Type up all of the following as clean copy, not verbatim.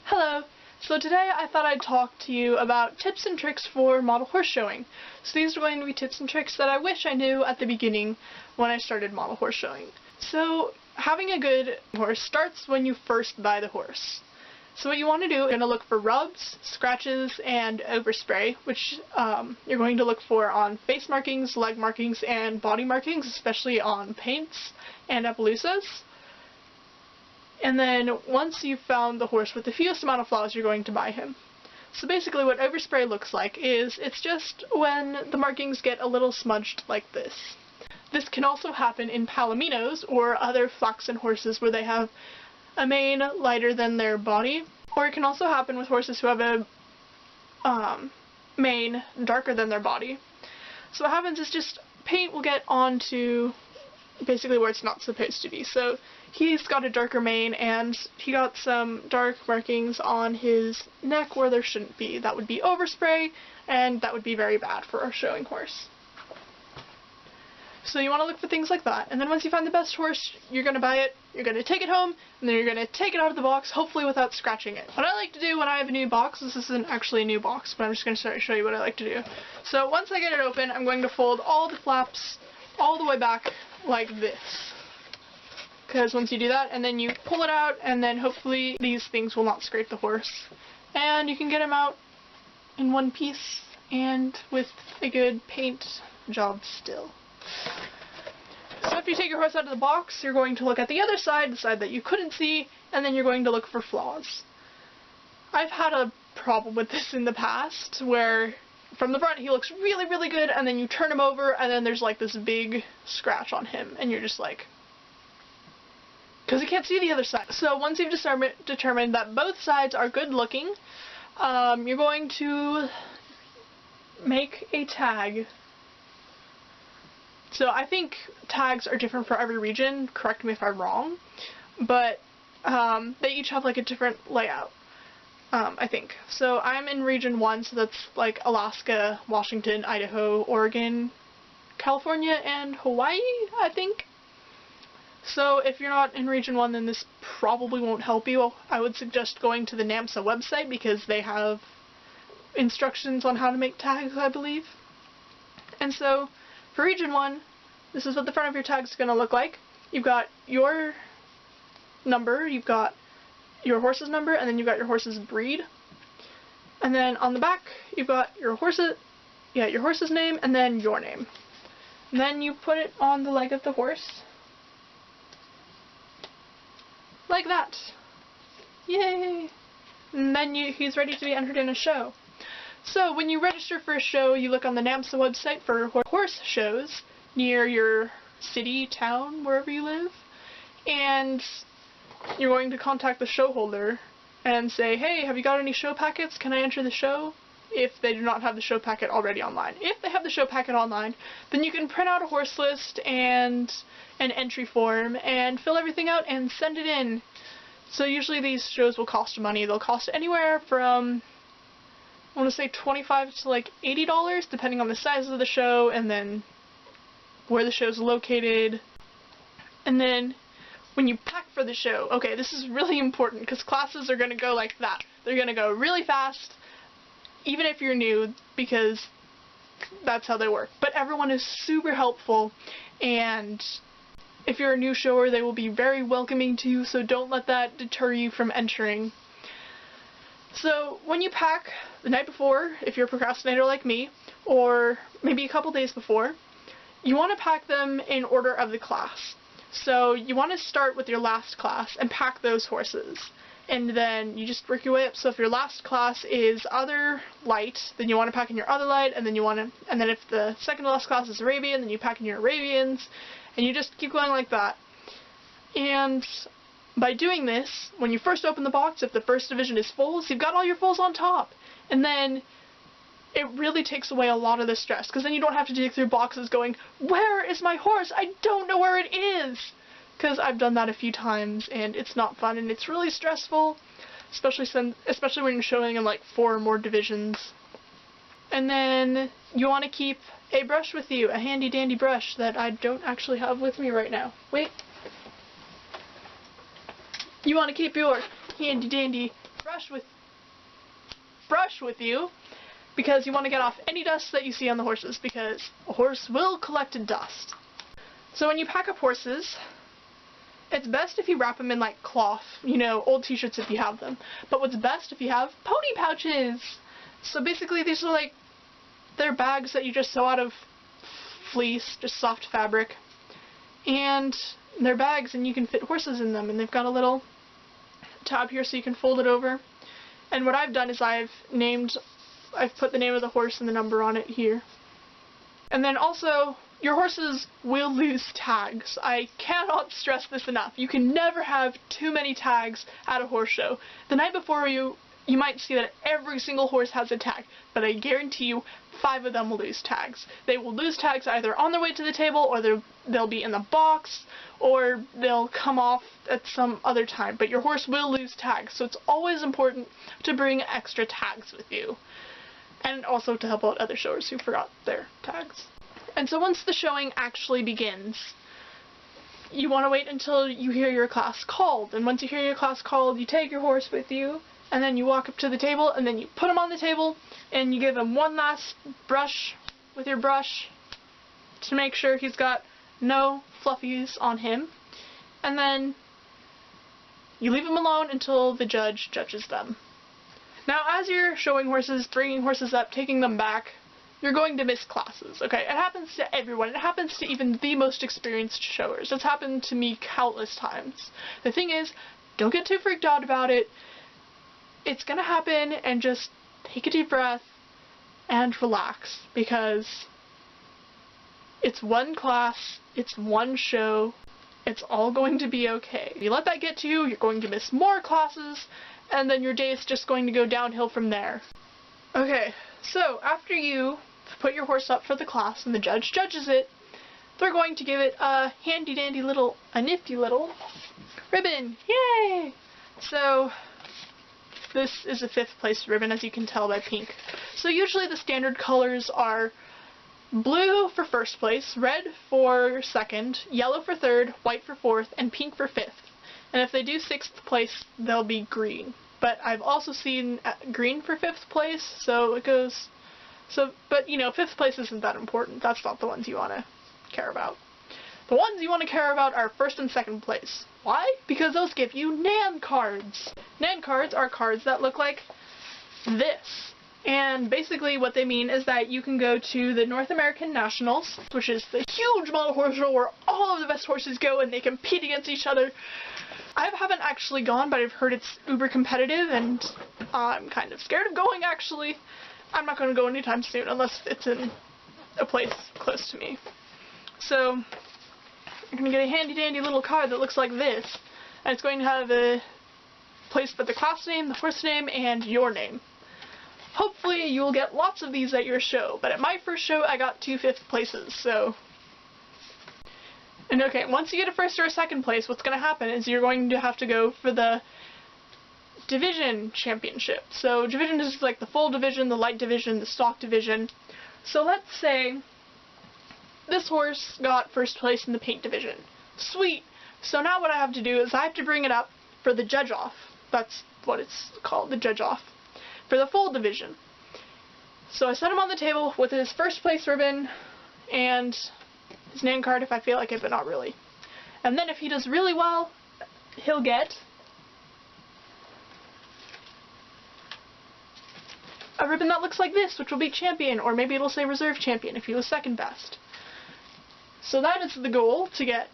Hello! So today I thought I'd talk to you about tips and tricks for model horse showing. So these are going to be tips and tricks that I wish I knew at the beginning when I started model horse showing. So having a good horse starts when you first buy the horse. So what you want to do, you're going to look for rubs, scratches, and overspray, which you're going to look for on face markings, leg markings, and body markings, especially on paints and Appaloosas. And then once you've found the horse with the fewest amount of flaws, you're going to buy him. So basically what overspray looks like is it's just when the markings get a little smudged like this. This can also happen in palominos or other flaxen horses where they have a mane lighter than their body, or it can also happen with horses who have a mane darker than their body. So what happens is just paint will get onto basically where it's not supposed to be. So he's got a darker mane and he got some dark markings on his neck where there shouldn't be. That would be overspray, and that would be very bad for our showing horse. So you want to look for things like that, and then once you find the best horse, you're going to buy it, you're going to take it home, and then you're going to take it out of the box, hopefully without scratching it. What I like to do when I have a new box, this isn't actually a new box, but I'm just going to show you what I like to do. So once I get it open, I'm going to fold all the flaps all the way back like this. Because once you do that, and then you pull it out, and then hopefully these things will not scrape the horse. And you can get him out in one piece, and with a good paint job still. So after you take your horse out of the box, you're going to look at the other side, the side that you couldn't see, and then you're going to look for flaws. I've had a problem with this in the past, where from the front he looks really, really good, and then you turn him over, and then there's like this big scratch on him, and you're just like, because you can't see the other side. So once you've determined that both sides are good looking, you're going to make a tag. So I think tags are different for every region, correct me if I'm wrong, but they each have like a different layout, I think. So I'm in region 1, so that's like Alaska, Washington, Idaho, Oregon, California, and Hawaii, I think. So if you're not in region 1, then this probably won't help you. I would suggest going to the NAMSA website because they have instructions on how to make tags, I believe. And so for region 1, this is what the front of your tag is going to look like. You've got your number, you've got your horse's number, and then you've got your horse's breed. And then on the back, you've got your horse's name, and then your name. And then you put it on the leg of the horse. Like that. Yay! And then he's ready to be entered in a show. So when you register for a show, you look on the NAMSA website for horse shows near your city, town, wherever you live, and you're going to contact the show holder and say, hey, have you got any show packets? Can I enter the show? If they do not have the show packet already online. If they have the show packet online, then you can print out a horse list and an entry form and fill everything out and send it in. So usually these shows will cost money. They'll cost anywhere from, I want to say $25 to like $80, depending on the size of the show and then where the show's located. And then when you pack for the show, okay, this is really important because classes are going to go like that. They're going to go really fast, even if you're new, because that's how they work. But everyone is super helpful, and if you're a new shower, they will be very welcoming to you, so don't let that deter you from entering. So when you pack the night before, if you're a procrastinator like me, or maybe a couple days before, you want to pack them in order of the class. So you want to start with your last class and pack those horses. And then you just work your way up. So if your last class is other light, then you want to pack in your other light, and then if the second to last class is Arabian, then you pack in your Arabians, and you just keep going like that. And by doing this, when you first open the box, if the first division is fulls, you've got all your fulls on top. And then it really takes away a lot of the stress, because then you don't have to dig through boxes going, where is my horse? I don't know where it is! Because I've done that a few times, and it's not fun, and it's really stressful, especially when you're showing in like 4 or more divisions. And then you want to keep a brush with you, a handy dandy brush that I don't actually have with me right now. Wait. You want to keep your handy dandy brush with you, because you want to get off any dust that you see on the horses, because a horse will collect dust. So when you pack up horses, it's best if you wrap them in like cloth, you know, old t-shirts if you have them. But what's best if you have pony pouches. So basically these are like, they're bags that you just sew out of fleece, just soft fabric. And they're bags and you can fit horses in them, and they've got a little tab here so you can fold it over. And what I've done is I've put the name of the horse and the number on it here. And then also, your horses will lose tags. I cannot stress this enough. You can never have too many tags at a horse show. The night before you might see that every single horse has a tag, but I guarantee you 5 of them will lose tags. They will lose tags either on their way to the table, or they'll be in the box, or they'll come off at some other time. But your horse will lose tags, so it's always important to bring extra tags with you. And also to help out other showers who forgot their tags. And so once the showing actually begins, you want to wait until you hear your class called. And once you hear your class called, you take your horse with you, and then you walk up to the table, and then you put him on the table, and you give him one last brush with your brush to make sure he's got no fluffies on him. And then you leave him alone until the judge judges them. Now, as you're showing horses, bringing horses up, taking them back, you're going to miss classes, okay? It happens to everyone. It happens to even the most experienced showers. It's happened to me countless times. The thing is, don't get too freaked out about it. It's gonna happen, and just take a deep breath and relax, because it's one class, it's one show, it's all going to be okay. If you let that get to you, you're going to miss more classes, and then your day is just going to go downhill from there. Okay, so after you put your horse up for the class and the judge judges it, they're going to give it a handy-dandy little, a nifty little ribbon. Yay! So this is a 5th place ribbon, as you can tell by pink. So usually the standard colors are blue for 1st place, red for 2nd, yellow for 3rd, white for 4th, and pink for 5th. And if they do 6th place, they'll be green. But I've also seen green for 5th place, so it goes... but you know, 5th place isn't that important. That's not the ones you want to care about. The ones you want to care about are 1st and 2nd place. Why? Because those give you NAN cards. NAN cards are cards that look like this. And basically what they mean is that you can go to the North American Nationals, which is the huge model horse show where all of the best horses go and they compete against each other. I haven't actually gone, but I've heard it's uber competitive, and I'm kind of scared of going, actually. I'm not going to go anytime soon unless it's in a place close to me. So you're going to get a handy-dandy little card that looks like this, and it's going to have a place for the class name, the horse name, and your name. Hopefully you'll get lots of these at your show, but at my first show I got 2 5th places, so... And okay, once you get a 1st or a 2nd place, what's going to happen is you're going to have to go for the division championship. So division is like the full division, the light division, the stock division. So let's say this horse got 1st place in the paint division. Sweet! So now what I have to do is I have to bring it up for the judge off. That's what it's called, the judge off. For the full division. So I set him on the table with his 1st place ribbon and his name card if I feel like it, but not really. And then if he does really well, he'll get a ribbon that looks like this, which will be champion, or maybe it'll say reserve champion if he was 2nd best. So that is the goal, to get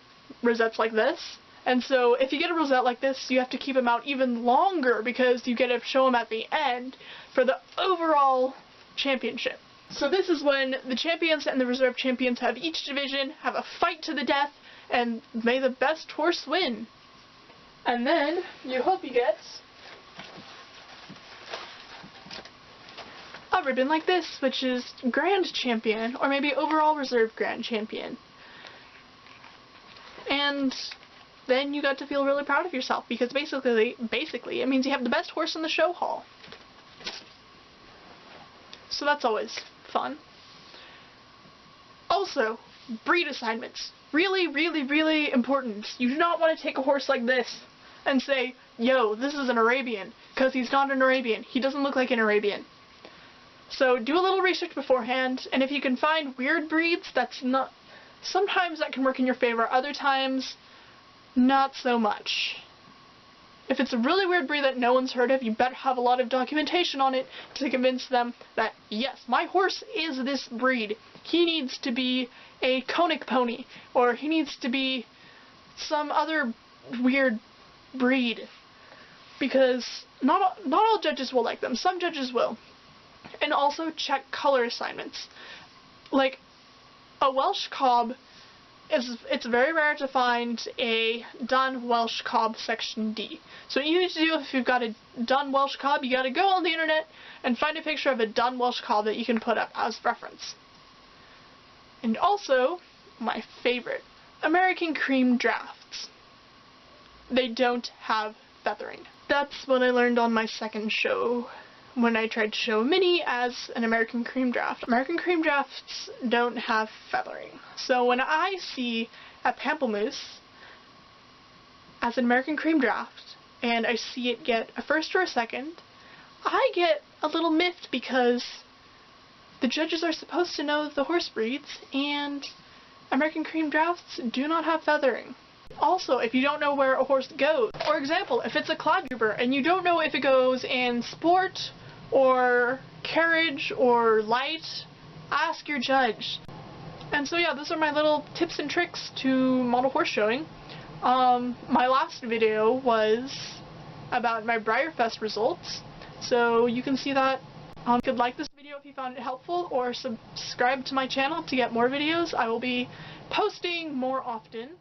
rosettes like this. And so if you get a rosette like this, you have to keep them out even longer, because you get to show them at the end for the overall championship. So this is when the champions and the reserve champions have each division, have a fight to the death, and may the best horse win. And then you hope he gets a ribbon like this, which is Grand Champion, or maybe overall reserve Grand Champion. And then you got to feel really proud of yourself, because basically it means you have the best horse in the show hall. So that's always fun. Also, breed assignments. Really, really, really important. You do not want to take a horse like this and say, yo, this is an Arabian, because he's not an Arabian. He doesn't look like an Arabian. So do a little research beforehand, and if you can find weird breeds, sometimes that can work in your favor, other times, not so much. If it's a really weird breed that no one's heard of, you better have a lot of documentation on it to convince them that, yes, my horse is this breed. He needs to be a conic pony, or he needs to be some other weird breed. Because not all judges will like them. Some judges will. And also check color assignments. Like, a Welsh Cob, it's very rare to find a dun Welsh Cob section D. So what you need to do if you've got a dun Welsh Cob, you gotta go on the internet and find a picture of a dun Welsh Cob that you can put up as reference. And also, my favorite, American Cream Drafts. They don't have feathering. That's what I learned on my second show when I tried to show a mini as an American Cream Draft. American Cream Drafts don't have feathering. So when I see a Pamplemousse as an American Cream Draft, and I see it get a first or a second, I get a little miffed because the judges are supposed to know the horse breeds, and American Cream Drafts do not have feathering. Also, if you don't know where a horse goes, for example, if it's a clodhoover and you don't know if it goes in sport or carriage or light, ask your judge. And so yeah, those are my little tips and tricks to model horse showing. My last video was about my BreyerFest results, so you can see that. You could like this video if you found it helpful, or subscribe to my channel to get more videos. I will be posting more often.